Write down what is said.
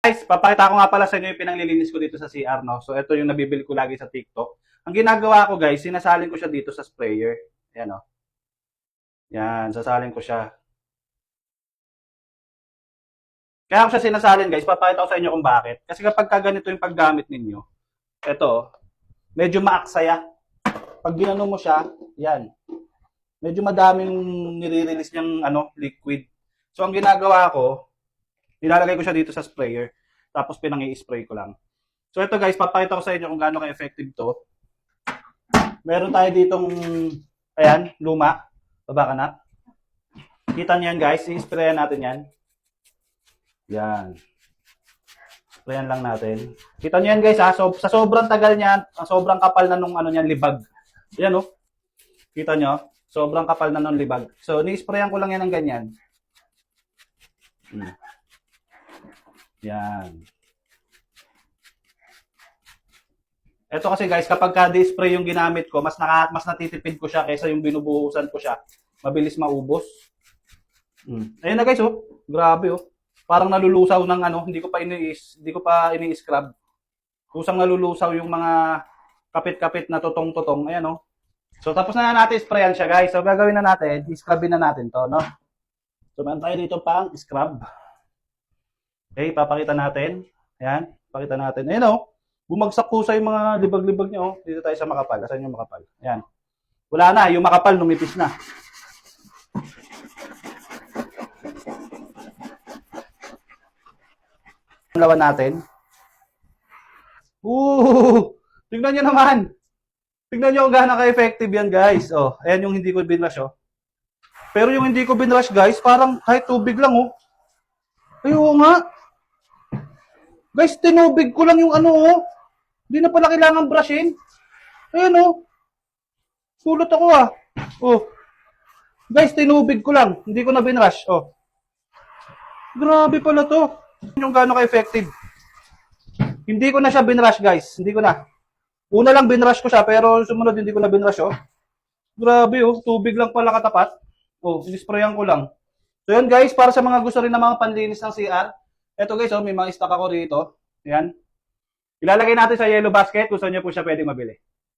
Guys, papakita ko nga pala sa inyo yung pinanglilinis ko dito sa CR, no? So, ito yung nabibili ko lagi sa TikTok. Ang ginagawa ko, guys, sinasalin ko siya dito sa sprayer. Ayan, no? Yan, sasalin ko siya. Kaya ako siya sinasalin, guys. Papakita ko sa inyo kung bakit. Kasi kapag ganito yung paggamit ninyo, ito, medyo maaksaya. Pag ginano mo siya, yan. Medyo madaming nire-release niyang liquid. So, ang ginagawa ko, nilalagay ko siya dito sa sprayer. Tapos pinang-i-spray ko lang. So ito guys, papakita ko sa inyo kung gaano ka-effective to. Meron tayo ditong, ayan, luma. Baba ka na. Kita niyo yan guys, i-sprayan natin yan. Yan. Sprayan lang natin. Kita niyo yan guys ha, so, sa sobrang tagal niyan, sobrang kapal na nung niyan, libag. Yan oh. Kita niyo, sobrang kapal na nung libag. So ni-sprayan ko lang yan ng ganyan. Yan. Ito kasi guys, kapag ka-spray yung ginamit ko, mas natitipid ko siya kaysa yung binubuhusan ko siya. Mabilis maubos. Ayun na guys, oh. Grabe, oh. Parang nalulusaw ng hindi ko pa ini-scrub. Kusang nalulusaw yung mga kapit-kapit na tutong-tutong. Ayan, oh. So, tapos na natin sprayan siya, guys. So, gagawin na natin, i-scrubin na natin to, no? So, meron tayo dito pang scrub. Okay, papakita natin. Ayan, pakita natin. Ayan o, bumagsak po sa yung mga libag-libag niya. Dito tayo sa makapal. Asan yung makapal? Ayan. Wala na, yung makapal lumipis na. Lawan natin. Tingnan nyo naman. Tingnan nyo kung gaano ka-effective yan guys. Oh, ayan yung hindi ko binrush oh. Pero yung hindi ko binrush guys, parang kahit tubig lang oh. Ayun nga. Guys, tinubig ko lang yung oh. Hindi na pala kailangan brushin. Ayan oh. Sulot ako ah. Oh. Guys, tinubig ko lang. Hindi ko na binrush. Oh. Grabe pala to. Yung gaano ka-effective. Hindi ko na siya binrush guys. Hindi ko na. Una lang binrush ko siya pero sumunod hindi ko na binrush oh. Grabe oh. Tubig lang pala katapat. Oh, sinisprayan ko lang. So yun guys, para sa mga gusto rin ng mga panlinis ng CR, eto guys, oh, may mga stock ako rito. Ayan. Ilalagay natin sa yellow basket kung saan nyo po siya pwedeng mabili.